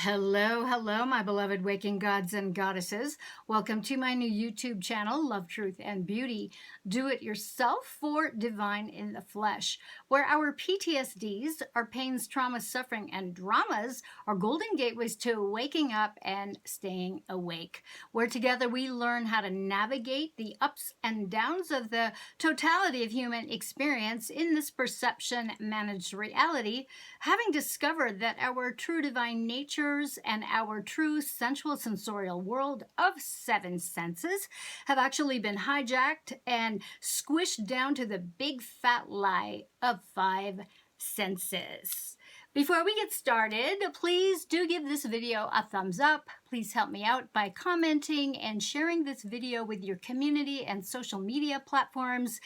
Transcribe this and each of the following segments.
Hello, hello, my beloved waking gods and goddesses. Welcome to my new YouTube channel, Love, Truth, and Beauty. Do it yourself for divine in the flesh, where our PTSDs, our pains, traumas, suffering, and dramas are golden gateways to waking up and staying awake, where together we learn how to navigate the ups and downs of the totality of human experience in this perception-managed reality, having discovered that our true divine nature and our true sensual sensorial world of seven senses have actually been hijacked and squished down to the big fat lie of five senses. Before we get started, please do give this video a thumbs up. Please help me out by commenting and sharing this video with your community and social media platforms,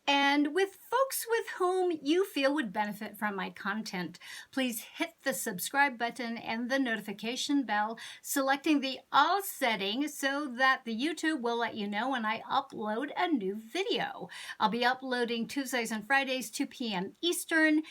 and with folks with whom you feel would benefit from my content. Please hit the subscribe button and the notification bell, selecting the all setting so that the YouTube will let you know when I upload a new video. I'll be uploading Tuesdays and Fridays, 2 p.m. Eastern.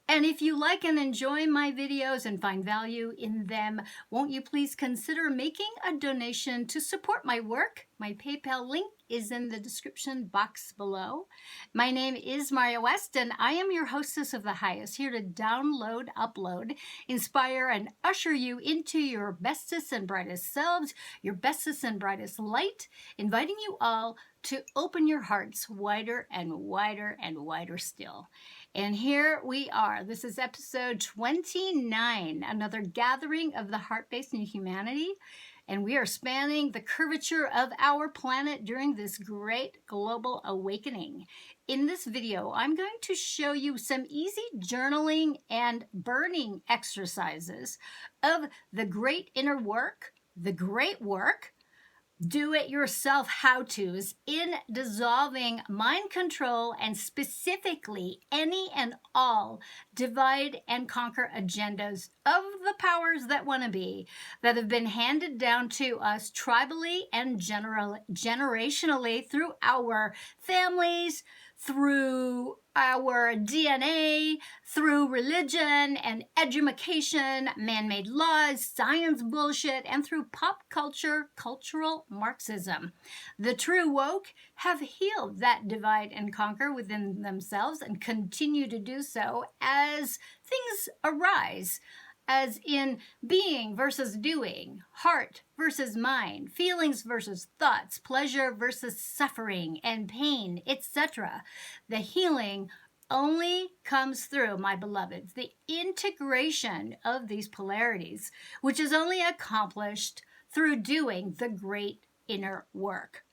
And if you like and enjoy my videos and find value in them, won't you please consider making a donation to support my work? My PayPal link is in the description box below. My name is Maria West, and I am your hostess of the highest, here to download, upload, inspire, and usher you into your bestest and brightest selves, your bestest and brightest light, inviting you all to open your hearts wider and wider and wider still. And here we are. This is episode 29, another gathering of the heart-based new humanity. And we are spanning the curvature of our planet during this great global awakening. In this video, I'm going to show you some easy journaling and burning exercises of the great inner work, the great work, do-it-yourself how-tos in dissolving mind control and specifically any and all divide and conquer agendas of the powers that want to be that have been handed down to us tribally and generationally through our families, through our DNA, through religion and education, man-made laws, science bullshit, and through pop culture, cultural Marxism. The true woke have healed that divide and conquer within themselves and continue to do so as things arise, as in being versus doing, heart versus mind, feelings versus thoughts, pleasure versus suffering and pain, etc. The healing only comes through, my beloveds, the integration of these polarities, which is only accomplished through doing the great inner work.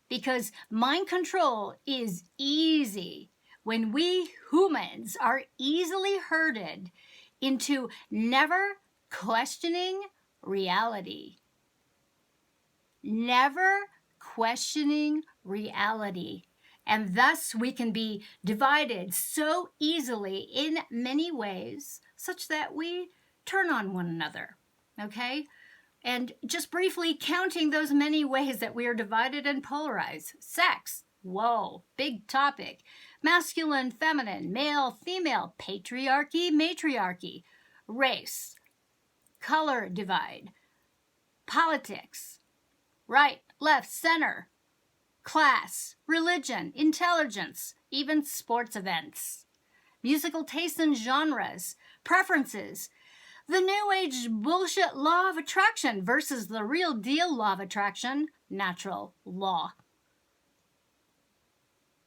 Because mind control is easy when we humans are easily herded into never questioning reality. Never questioning reality. And thus we can be divided so easily in many ways, such that we turn on one another, okay? And just briefly counting those many ways that we are divided and polarized. Sex, whoa, big topic. Masculine, feminine, male, female, patriarchy, matriarchy, race, color divide, politics, right, left, center, class, religion, intelligence, even sports events, musical tastes and genres, preferences, the new age bullshit law of attraction versus the real deal law of attraction, natural law.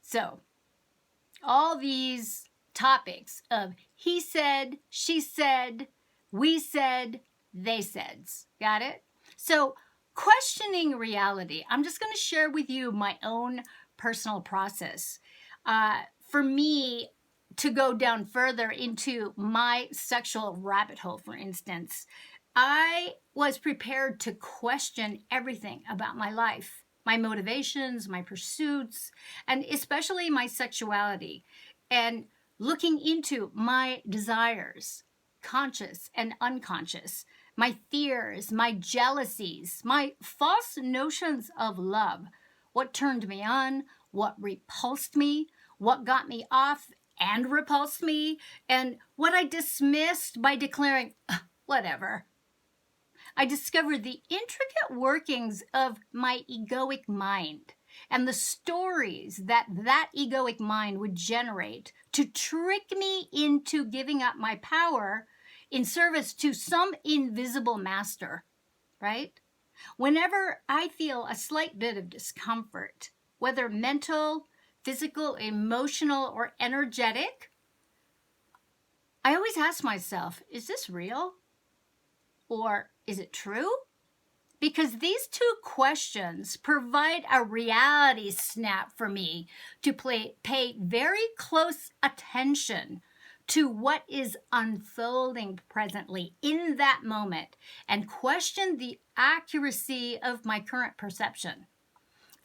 So, all these topics of he said, she said, we said, they saids. Got it? So, questioning reality. I'm just going to share with you my own personal process. For me, to go down further into my sexual rabbit hole, for instance, I was prepared to question everything about my life, my motivations, my pursuits, and especially my sexuality, and looking into my desires, conscious and unconscious, my fears, my jealousies, my false notions of love, what turned me on, what repulsed me, what got me off and repulsed me, and what I dismissed by declaring, whatever. I discovered the intricate workings of my egoic mind and the stories that egoic mind would generate to trick me into giving up my power in service to some invisible master, right? Whenever I feel a slight bit of discomfort, whether mental, physical, emotional, or energetic, I always ask myself, is this real? Or is it true? Because these two questions provide a reality snap for me to pay very close attention to what is unfolding presently in that moment and question the accuracy of my current perception.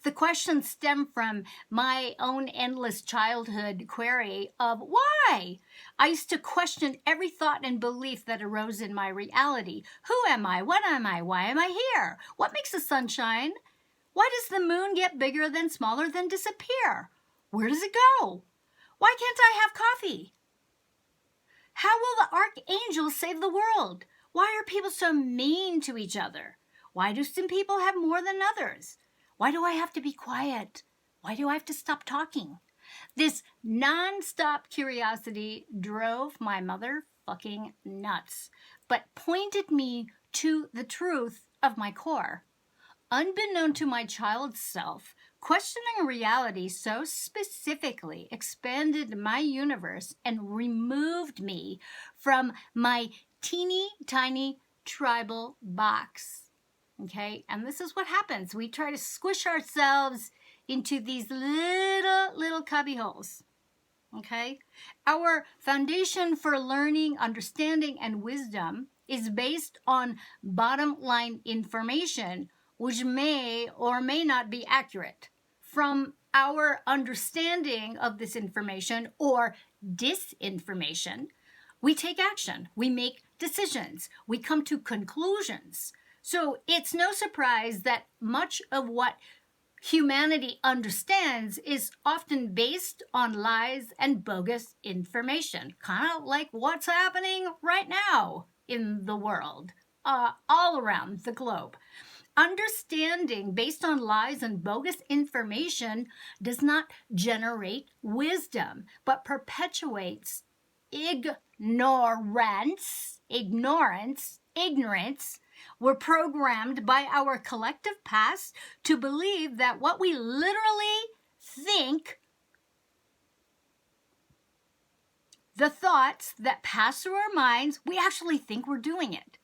The questions stem from my own endless childhood query of why. I used to question every thought and belief that arose in my reality. Who am I? What am I? Why am I here? What makes the sun shine? Why does the moon get bigger then smaller then disappear? Where does it go? Why can't I have coffee? How will the archangels save the world? Why are people so mean to each other? Why do some people have more than others? Why do I have to be quiet? Why do I have to stop talking? This non-stop curiosity drove my motherfucking nuts, but pointed me to the truth of my core. Unbeknown to my child self, questioning reality so specifically expanded my universe and removed me from my teeny tiny tribal box. Okay, and this is what happens. We try to squish ourselves into these little cubby holes. Okay, our foundation for learning, understanding, and wisdom is based on bottom line information, which may or may not be accurate. From our understanding of this information or disinformation, we take action, we make decisions, we come to conclusions. So it's no surprise that much of what humanity understands is often based on lies and bogus information, kind of like what's happening right now in the world, all around the globe. Understanding based on lies and bogus information does not generate wisdom, but perpetuates ignorance. We're programmed by our collective past to believe that what we literally think, the thoughts that pass through our minds, we actually think we're doing it.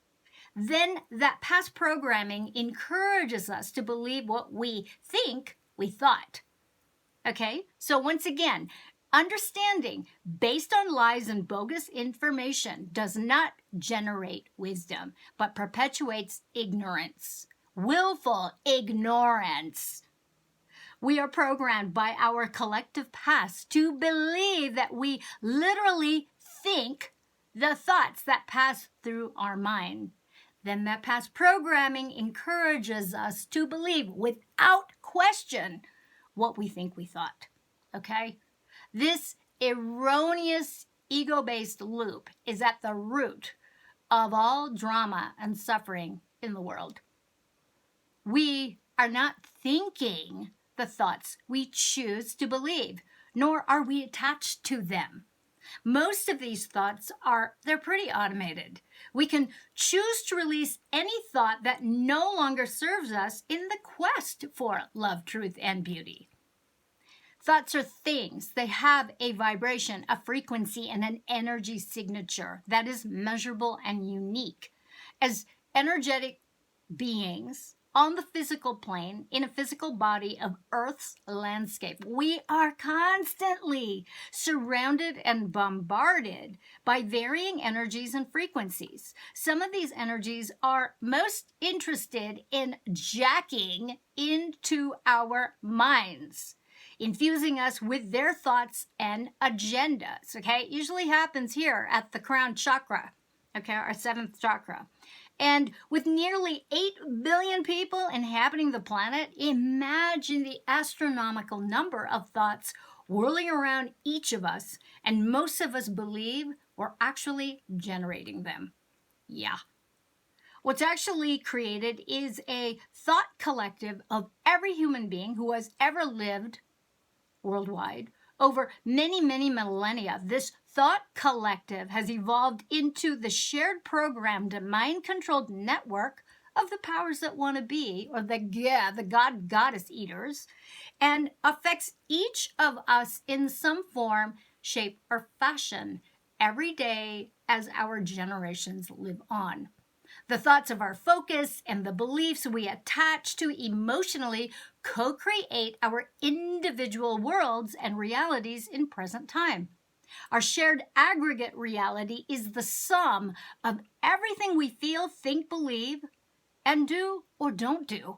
Then that past programming encourages us to believe what we think we thought. Okay? So once again, understanding based on lies and bogus information does not generate wisdom, but perpetuates ignorance, willful ignorance. We are programmed by our collective past to believe that we literally think the thoughts that pass through our mind. Then that past programming encourages us to believe without question what we think we thought. Okay? This erroneous ego-based loop is at the root of all drama and suffering in the world. We are not thinking the thoughts we choose to believe, nor are we attached to them. Most of these thoughts they're pretty automated. We can choose to release any thought that no longer serves us in the quest for love, truth, and beauty. Thoughts are things. They have a vibration, a frequency, and an energy signature that is measurable and unique. As energetic beings on the physical plane, in a physical body of Earth's landscape, we are constantly surrounded and bombarded by varying energies and frequencies. Some of these energies are most interested in jacking into our minds, infusing us with their thoughts and agendas, okay? It usually happens here at the crown chakra, okay, our seventh chakra. And with nearly 8 billion people inhabiting the planet, imagine the astronomical number of thoughts whirling around each of us, and most of us believe we're actually generating them. Yeah. What's actually created is a thought collective of every human being who has ever lived worldwide over many, many millennia. This thought collective has evolved into the shared programmed mind-controlled network of the powers that want to be, or the goddess eaters, and affects each of us in some form, shape, or fashion every day as our generations live on. The thoughts of our focus and the beliefs we attach to emotionally co-create our individual worlds and realities in present time. Our shared aggregate reality is the sum of everything we feel, think, believe, and do or don't do.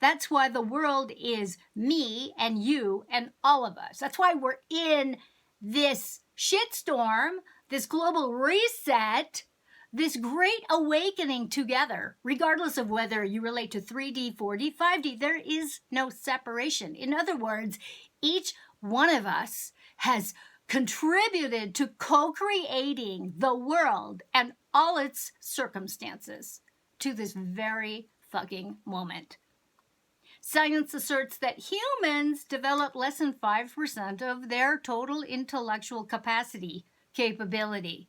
That's why the world is me and you and all of us. That's why we're in this shitstorm, this global reset, this great awakening together, regardless of whether you relate to 3D, 4D, 5D. There is no separation. In other words, each one of us has contributed to co-creating the world and all its circumstances to this very fucking moment. Science asserts that humans develop less than 5% of their total intellectual capability.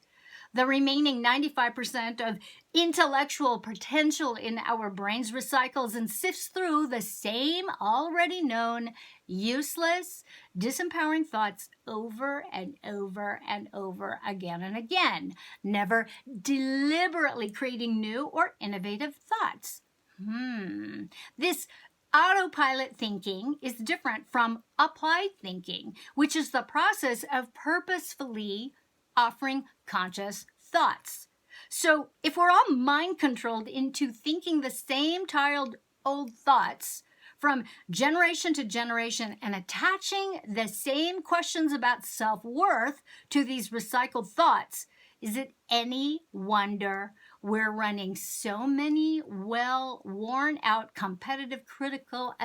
The remaining 95% of intellectual potential in our brains recycles and sifts through the same already known, useless, disempowering thoughts over and over and over again and again, never deliberately creating new or innovative thoughts. This autopilot thinking is different from applied thinking, which is the process of purposefully offering conscious thoughts. So if we're all mind controlled into thinking the same tired old thoughts from generation to generation and attaching the same questions about self-worth to these recycled thoughts, is it any wonder we're running so many well-worn out, competitive, critical,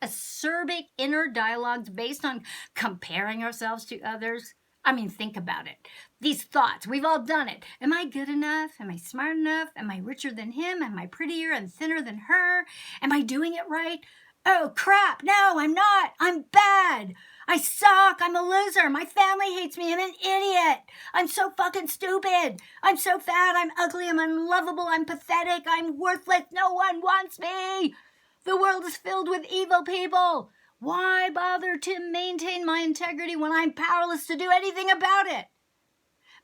acerbic inner dialogues based on comparing ourselves to others? I mean, think about it. These thoughts, we've all done it. Am I good enough? Am I smart enough? Am I richer than him? Am I prettier and thinner than her? Am I doing it right? Oh, crap. No, I'm not. I'm bad. I suck. I'm a loser. My family hates me. I'm an idiot. I'm so fucking stupid. I'm so fat. I'm ugly. I'm unlovable. I'm pathetic. I'm worthless. No one wants me. The world is filled with evil people. Why bother to maintain my integrity when I'm powerless to do anything about it?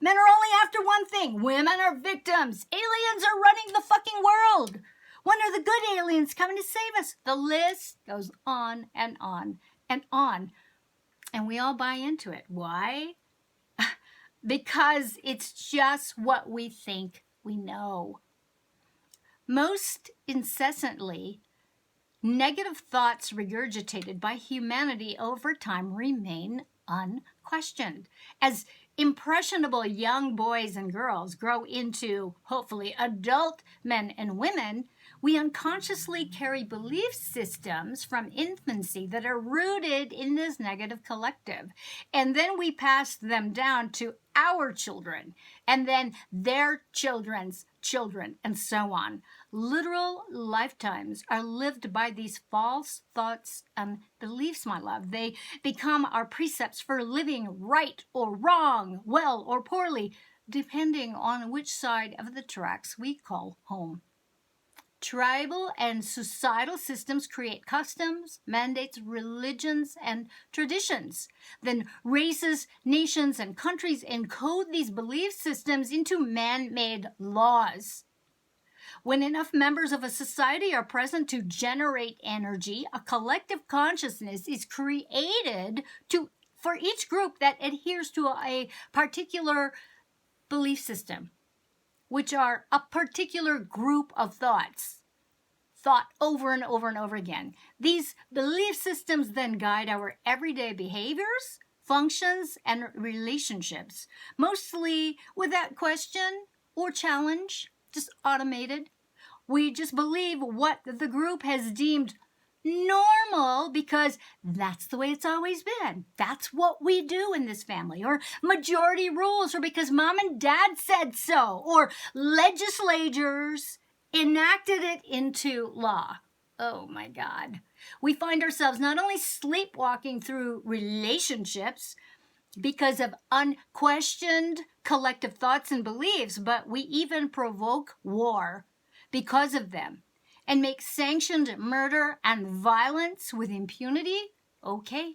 Men are only after one thing. Women are victims. Aliens are running the fucking world. When are the good aliens coming to save us? The list goes on and on and on. And we all buy into it. Why? Because it's just what we think we know. Most incessantly, negative thoughts regurgitated by humanity over time remain unquestioned. As impressionable young boys and girls grow into, hopefully, adult men and women, we unconsciously carry belief systems from infancy that are rooted in this negative collective. And then we pass them down to our children, and then their children's children, and so on. Literal lifetimes are lived by these false thoughts and beliefs, my love. They become our precepts for living right or wrong, well or poorly, depending on which side of the tracks we call home. Tribal and societal systems create customs, mandates, religions, and traditions. Then races, nations, and countries encode these belief systems into man-made laws. When enough members of a society are present to generate energy, a collective consciousness is created for each group that adheres to a particular belief system, which are a particular group of thoughts, thought over and over and over again. These belief systems then guide our everyday behaviors, functions, and relationships, mostly without question or challenge, just automated. We just believe what the group has deemed normal because that's the way it's always been. That's what we do in this family. Or majority rules, or because mom and dad said so. Or legislators enacted it into law. Oh my God. We find ourselves not only sleepwalking through relationships because of unquestioned collective thoughts and beliefs, but we even provoke war because of them and make sanctioned murder and violence with impunity okay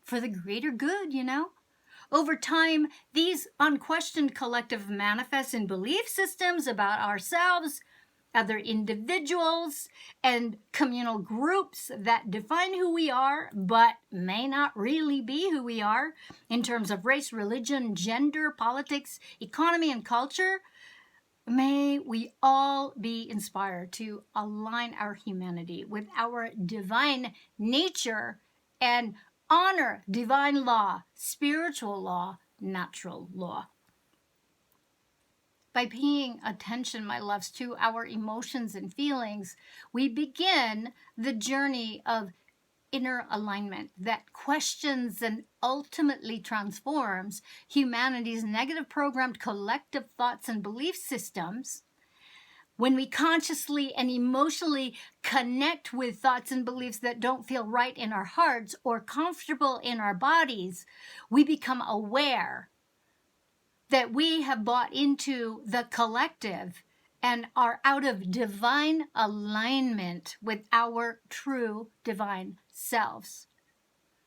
for the greater good, you know? Over time, these unquestioned collective manifests in belief systems about ourselves, other individuals, and communal groups that define who we are, but may not really be who we are in terms of race, religion, gender, politics, economy, and culture. May we all be inspired to align our humanity with our divine nature and honor divine law, spiritual law, natural law. By paying attention, my loves, to our emotions and feelings, we begin the journey of inner alignment that questions and ultimately transforms humanity's negative programmed collective thoughts and belief systems. When we consciously and emotionally connect with thoughts and beliefs that don't feel right in our hearts or comfortable in our bodies, we become aware that we have bought into the collective and are out of divine alignment with our true divine selves.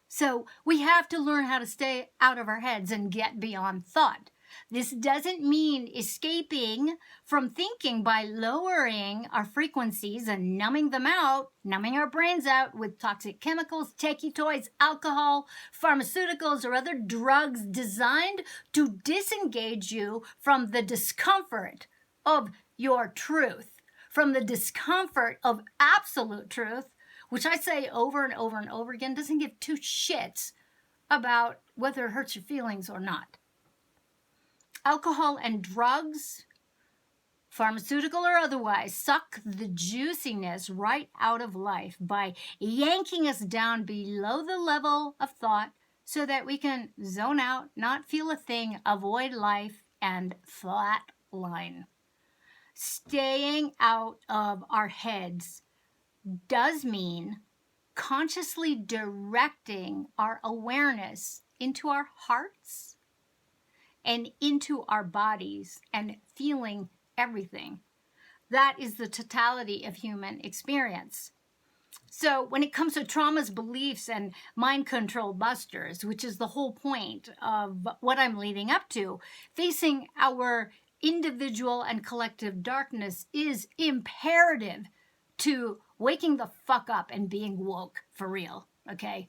So we have to learn how to stay out of our heads and get beyond thought. This doesn't mean escaping from thinking by lowering our frequencies and numbing them out, numbing our brains out with toxic chemicals, techie toys, alcohol, pharmaceuticals, or other drugs designed to disengage you from the discomfort of your truth, from the discomfort of absolute truth, which I say over and over and over again, doesn't give two shits about whether it hurts your feelings or not. Alcohol and drugs, pharmaceutical or otherwise, suck the juiciness right out of life by yanking us down below the level of thought so that we can zone out, not feel a thing, avoid life, and flatline. Staying out of our heads does mean consciously directing our awareness into our hearts and into our bodies and feeling everything. That is the totality of human experience. So when it comes to traumas, beliefs, and mind control busters, which is the whole point of what I'm leading up to, facing our individual and collective darkness is imperative to waking the fuck up and being woke for real, okay?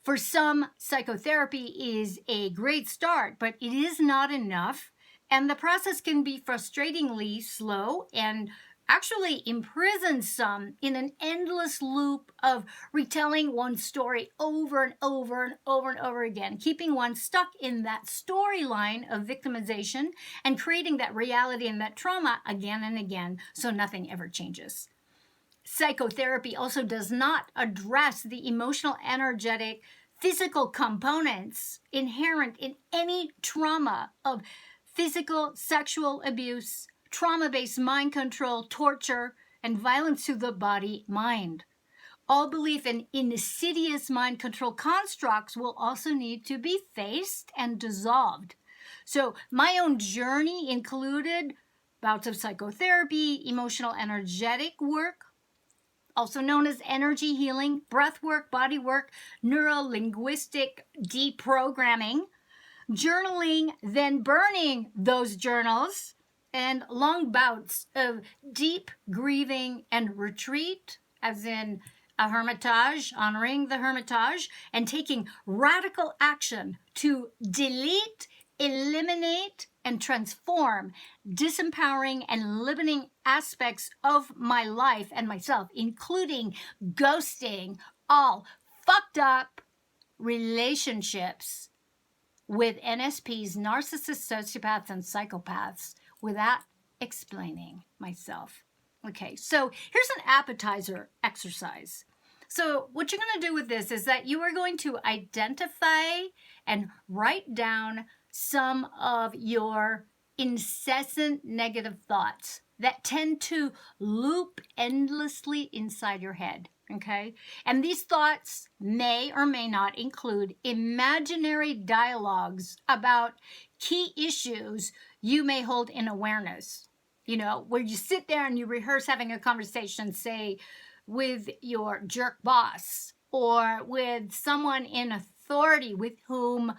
For some, psychotherapy is a great start, but it is not enough, and the process can be frustratingly slow and actually imprison some in an endless loop of retelling one story over and over and over and over again, keeping one stuck in that storyline of victimization and creating that reality and that trauma again and again so nothing ever changes. Psychotherapy also does not address the emotional, energetic, physical components inherent in any trauma of physical, sexual abuse, trauma-based mind control, torture, and violence to the body, mind. All belief in insidious mind control constructs will also need to be faced and dissolved. So my own journey included bouts of psychotherapy, emotional energetic work, also known as energy healing, breath work, body work, neuro-linguistic deprogramming, journaling, then burning those journals, and long bouts of deep grieving and retreat, as in a hermitage, honoring the hermitage, and taking radical action to delete, eliminate, and transform disempowering and limiting aspects of my life and myself, including ghosting all fucked up relationships with NSPs, narcissists, sociopaths, and psychopaths without explaining myself. Okay, so here's an appetizer exercise. So what you're going to do with this is that you are going to identify and write down some of your incessant negative thoughts that tend to loop endlessly inside your head, okay? And these thoughts may or may not include imaginary dialogues about key issues you may hold in awareness. You know, where you sit there and you rehearse having a conversation, say, with your jerk boss or with someone in authority with whom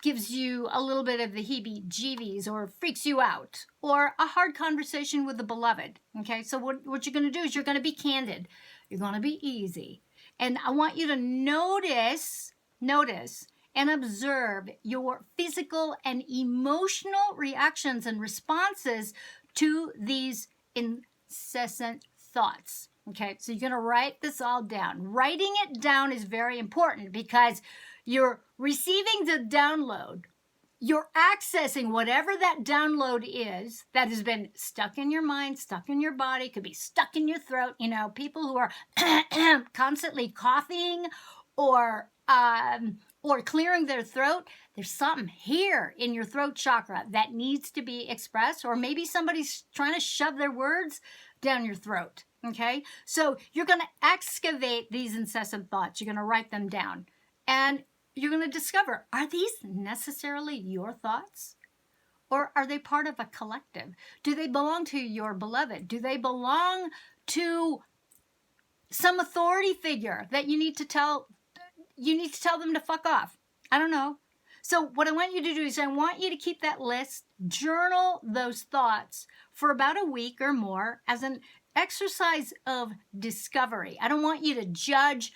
gives you a little bit of the heebie-jeebies or freaks you out, or a hard conversation with the beloved, okay? So what you're going to do is you're going to be candid. You're going to be easy. And I want you to notice and observe your physical and emotional reactions and responses to these incessant thoughts. Okay, so you're going to write this all down. Writing it down is very important because you're receiving the download. You're accessing whatever that download is that has been stuck in your mind, stuck in your body, could be stuck in your throat. You know, people who are constantly coughing or clearing their throat, there's something here in your throat chakra that needs to be expressed, or maybe somebody's trying to shove their words down your throat, okay? So you're going to excavate these incessant thoughts. You're going to write them down, and you're going to discover, are these necessarily your thoughts? Or are they part of a collective? Do they belong to your beloved? Do they belong to some authority figure that you need to tell them to fuck off? I don't know. So what I want you to do is I want you to keep that list, journal those thoughts for about a week or more as an exercise of discovery. I don't want you to judge.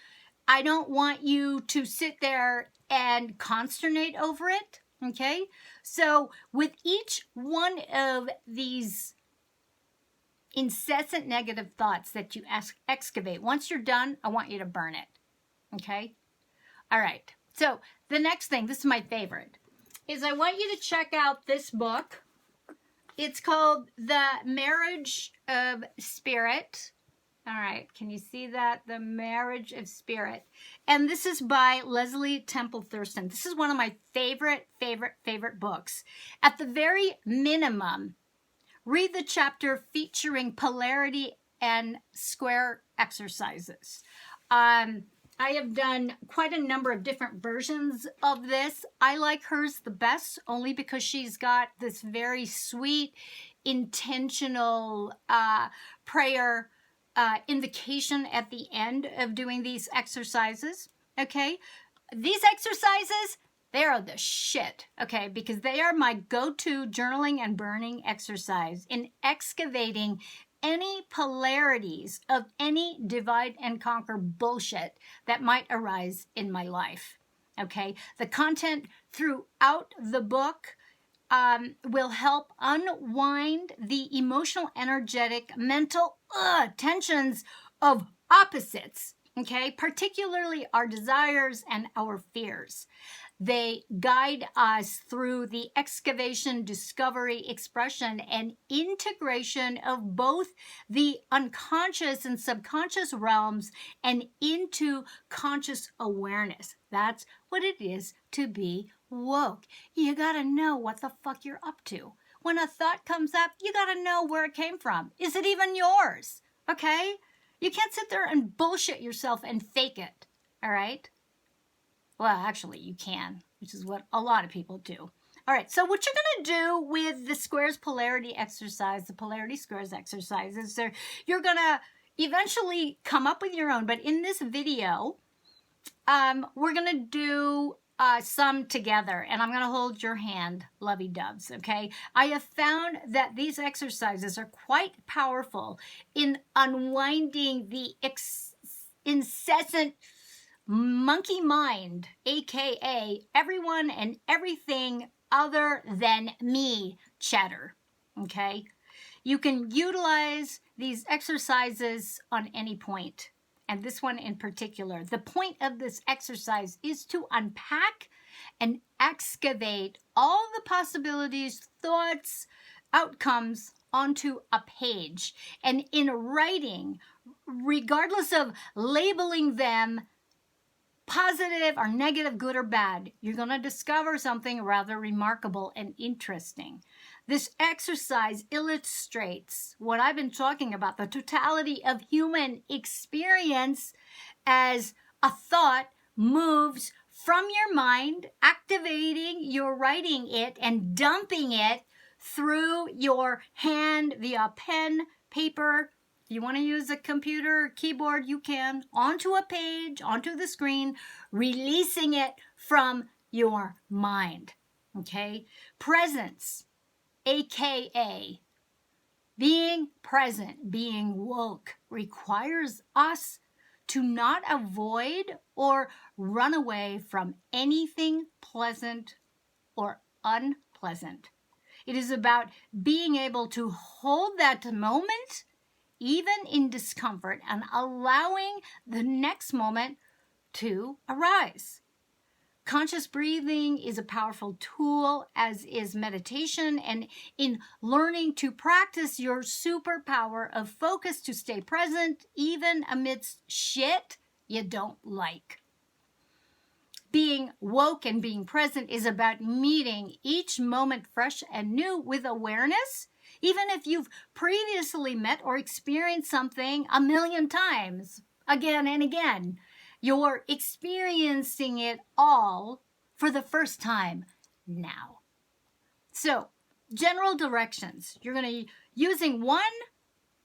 I don't want you to sit there and consternate over it, okay? So with each one of these incessant negative thoughts that you excavate, once you're done, I want you to burn it, okay? All right, so the next thing, this is my favorite, is I want you to check out this book. It's called The Marriage of Spirit. All right, can you see that? The Marriage of Spirit. And this is by Leslie Temple Thurston. This is one of my favorite books. At the very minimum, read the chapter featuring polarity and square exercises. I have done quite a number of different versions of this. I like hers the best only because she's got this very sweet, intentional prayer invocation at the end of doing these exercises, okay? These exercises, they are the shit, okay? Because they are my go-to journaling and burning exercise in excavating any polarities of any divide and conquer bullshit that might arise in my life, okay? The content throughout the book will help unwind the emotional, energetic, mental tensions of opposites, okay? Particularly our desires and our fears. They guide us through the excavation, discovery, expression, and integration of both the unconscious and subconscious realms and into conscious awareness. That's what it is to be woke. You gotta know what the fuck you're up to. When a thought comes up, you gotta know where it came from. Is it even yours? Okay? You can't sit there and bullshit yourself and fake it. All right? Well, actually, you can, which is what a lot of people do. All right, so what you're going to do with the squares polarity exercise, the polarity squares exercises, you're going to eventually come up with your own. But in this video, we're going to do some together, and I'm going to hold your hand, lovey-doves, okay? I have found that these exercises are quite powerful in unwinding the incessant monkey mind, aka everyone and everything other than me chatter, okay? You can utilize these exercises on any point, and this one in particular. The point of this exercise is to unpack and excavate all the possibilities, thoughts, outcomes onto a page. And in writing, regardless of labeling them positive or negative, good or bad, you're going to discover something rather remarkable and interesting. This exercise illustrates what I've been talking about, the totality of human experience as a thought moves from your mind, activating your writing it and dumping it through your hand via pen, paper. If you want to use a computer or keyboard, you can, onto a page, onto the screen, releasing it from your mind. Okay? Presence, aka being present, being woke, requires us to not avoid or run away from anything pleasant or unpleasant. It is about being able to hold that moment, even in discomfort, and allowing the next moment to arise. Conscious breathing is a powerful tool, as is meditation, and in learning to practice your superpower of focus to stay present even amidst shit you don't like. Being woke and being present is about meeting each moment fresh and new with awareness, even if you've previously met or experienced something a million times, again and again. You're experiencing it all for the first time now. So, general directions. You're going to be using 1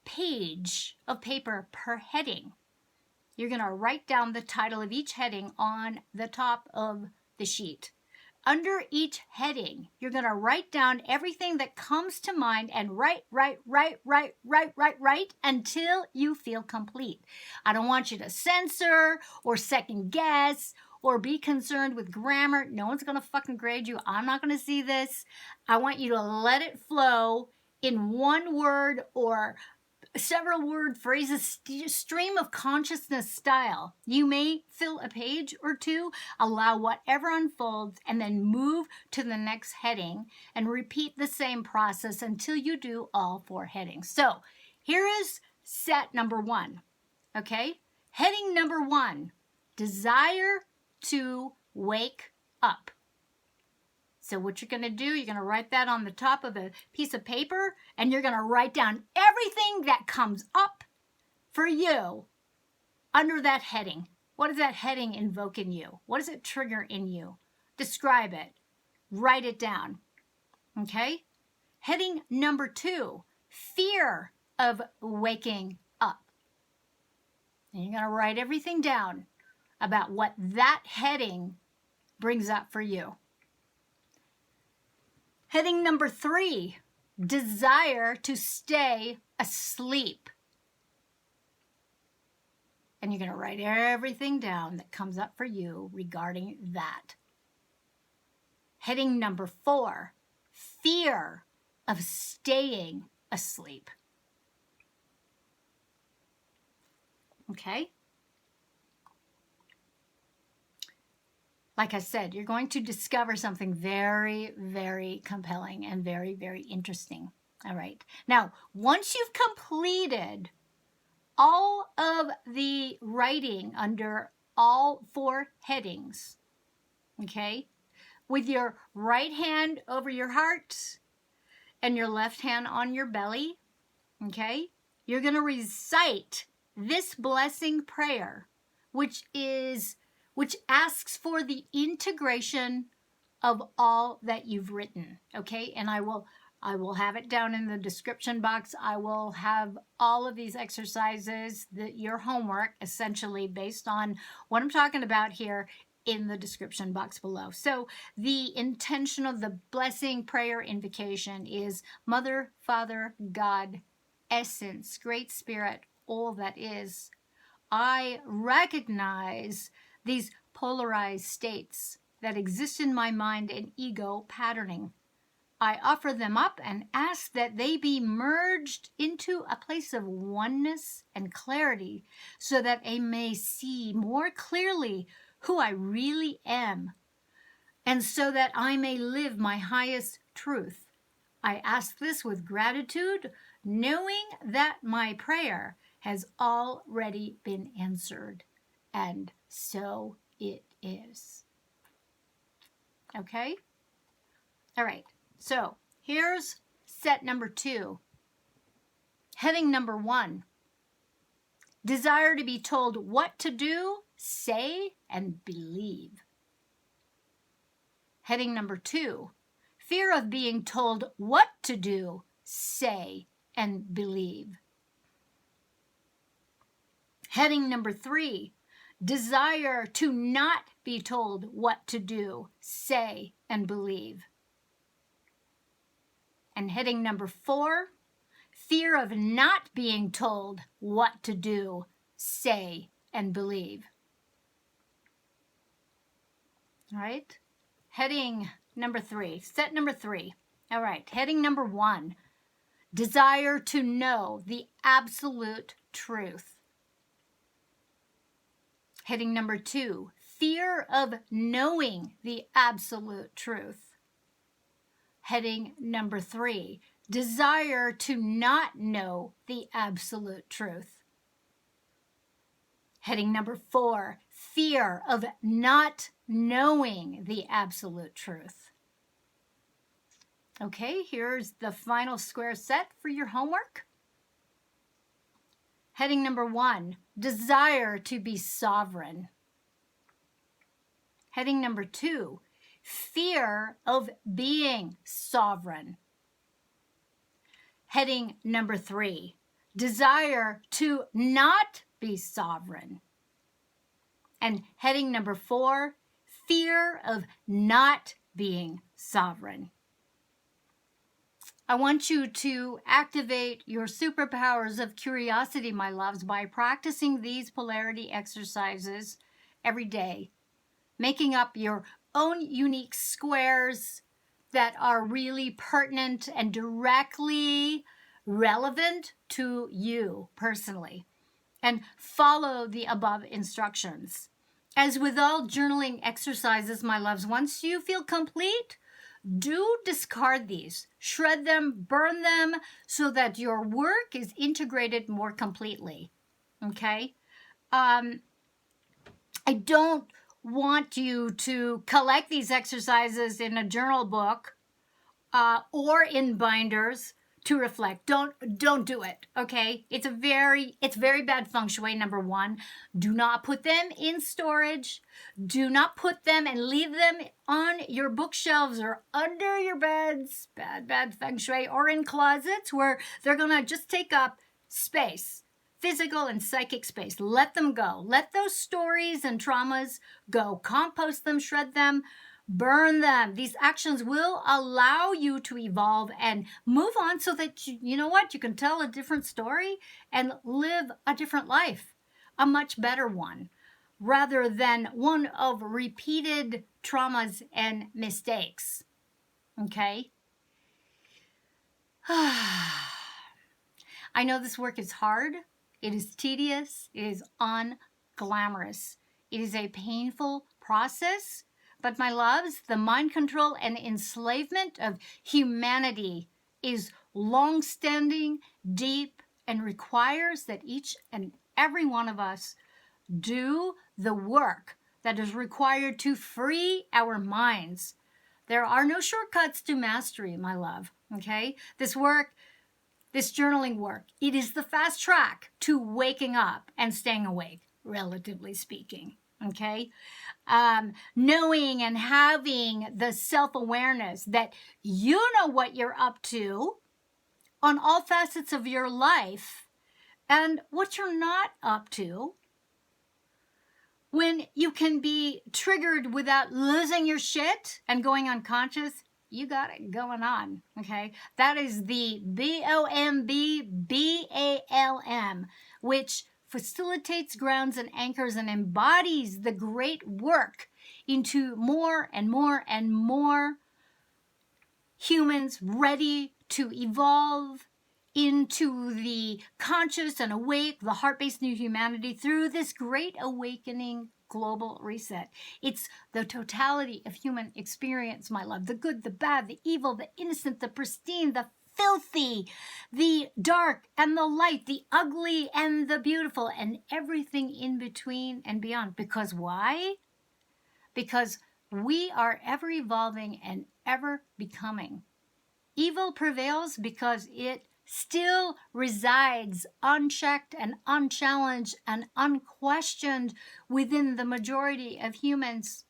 page of paper per heading. You're going to write down the title of each heading on the top of the sheet. Under each heading, you're going to write down everything that comes to mind and write until you feel complete. I don't want you to censor or second guess or be concerned with grammar. No one's going to fucking grade you. I'm not going to see this. I want you to let it flow in one word or several word phrases, stream of consciousness style. You may fill a page or two, allow whatever unfolds, and then move to the next heading and repeat the same process until you do all 4 headings. So here is set number 1. Okay? Heading number 1, desire to wake up. So what you're going to do, you're going to write that on the top of a piece of paper, and you're going to write down everything that comes up for you under that heading. What does that heading invoke in you? What does it trigger in you? Describe it. Write it down. Okay? Heading number 2, fear of waking up. And you're going to write everything down about what that heading brings up for you. Heading number 3, desire to stay asleep. And you're going to write everything down that comes up for you regarding that. Heading number 4, fear of staying asleep. Okay? Like I said, you're going to discover something very, very compelling and very, very interesting. All right. Now, once you've completed all of the writing under all 4 headings, okay, with your right hand over your heart and your left hand on your belly, okay, you're going to recite this blessing prayer, which asks for the integration of all that you've written, okay? And I will have it down in the description box. I will have all of these exercises, your homework, essentially based on what I'm talking about here, in the description box below. So the intention of the blessing prayer invocation is Mother, Father, God, Essence, Great Spirit, all that is. I recognize these polarized states that exist in my mind and ego patterning. I offer them up and ask that they be merged into a place of oneness and clarity so that I may see more clearly who I really am and so that I may live my highest truth. I ask this with gratitude, knowing that my prayer has already been answered. And so it is. Okay? All right. So here's set number 2. Heading number 1. Desire to be told what to do, say, and believe. Heading number 2. Fear of being told what to do, say, and believe. Heading number 3. Desire to not be told what to do, say, and believe. And heading number 4. Fear of not being told what to do, say, and believe. All right. Heading number 3, set number 3. All right. Heading number 1, desire to know the absolute truth. Heading number 2, fear of knowing the absolute truth. Heading number 3, desire to not know the absolute truth. Heading number 4, fear of not knowing the absolute truth. Okay, here's the final square set for your homework. Heading number 1, desire to be sovereign. Heading number 2, fear of being sovereign. Heading number 3, desire to not be sovereign. And heading number 4, fear of not being sovereign. I want you to activate your superpowers of curiosity, my loves, by practicing these polarity exercises every day, making up your own unique squares that are really pertinent and directly relevant to you personally. And follow the above instructions. As with all journaling exercises, my loves, once you feel complete, do discard these, shred them, burn them, so that your work is integrated more completely. Okay? I don't want you to collect these exercises in a journal book or in binders to reflect. Don't do it, okay? It's very bad feng shui, number 1. Do not put them in storage. Do not put them and leave them on your bookshelves or under your beds, bad feng shui, or in closets where they're gonna just take up space, physical and psychic space. Let them go. Let those stories and traumas go. Compost them, shred them, burn them. These actions will allow you to evolve and move on so that you know what? You can tell a different story and live a different life, a much better one, rather than one of repeated traumas and mistakes. Okay? I know this work is hard. It is tedious. It is unglamorous. It is a painful process. But my loves, the mind control and enslavement of humanity is long-standing, deep, and requires that each and every one of us do the work that is required to free our minds. There are no shortcuts to mastery, my love, okay? This work, this journaling work, it is the fast track to waking up and staying awake, relatively speaking. Okay, knowing and having the self-awareness that you know what you're up to on all facets of your life and what you're not up to, when you can be triggered without losing your shit and going unconscious. You got it going on, okay? That is the BOMBBALM, which facilitates, grounds, and anchors and embodies the great work into more and more and more humans ready to evolve into the conscious and awake, the heart-based new humanity through this great awakening global reset. It's the totality of human experience, my love. The good, the bad, the evil, the innocent, the pristine, the filthy, the dark and the light, the ugly and the beautiful, and everything in between and beyond. Because why? because we are ever evolving and ever becoming. Evil prevails because it still resides unchecked and unchallenged and unquestioned within the majority of humans.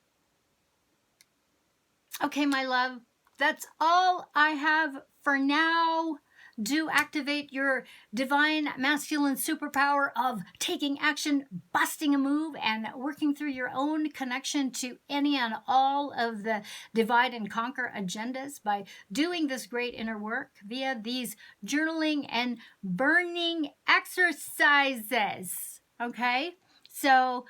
Okay, my love, that's all I have for now. Do activate your divine masculine superpower of taking action, busting a move, and working through your own connection to any and all of the divide and conquer agendas by doing this great inner work via these journaling and burning exercises. Okay? So,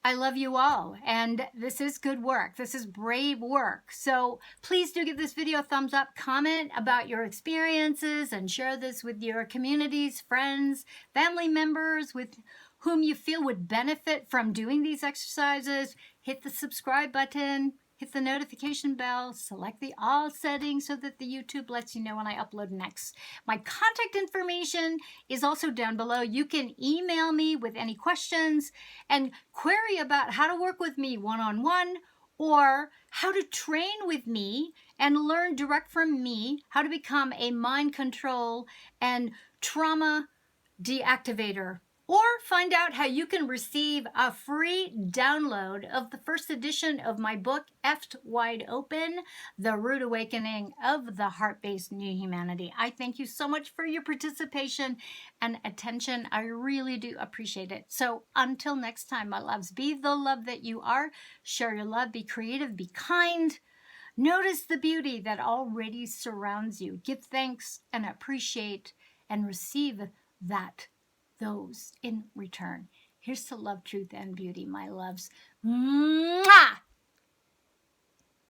I love you all, and this is good work. This is brave work. So please do give this video a thumbs up, comment about your experiences, and share this with your communities, friends, family members with whom you feel would benefit from doing these exercises. Hit the subscribe button, hit the notification bell, select the all settings so that the YouTube lets you know when I upload next. My contact information is also down below. You can email me with any questions and query about how to work with me one-on-one, or how to train with me and learn direct from me how to become a mind control and trauma deactivator, or find out how you can receive a free download of the first edition of my book, Effed Wide Open, The Rude Awakening of the Heart-Based New Humanity. I thank you so much for your participation and attention. I really do appreciate it. So until next time, my loves, be the love that you are. Share your love, be creative, be kind. Notice the beauty that already surrounds you. Give thanks and appreciate and receive those in return. Here's to love, truth, and beauty, my loves. Mwah!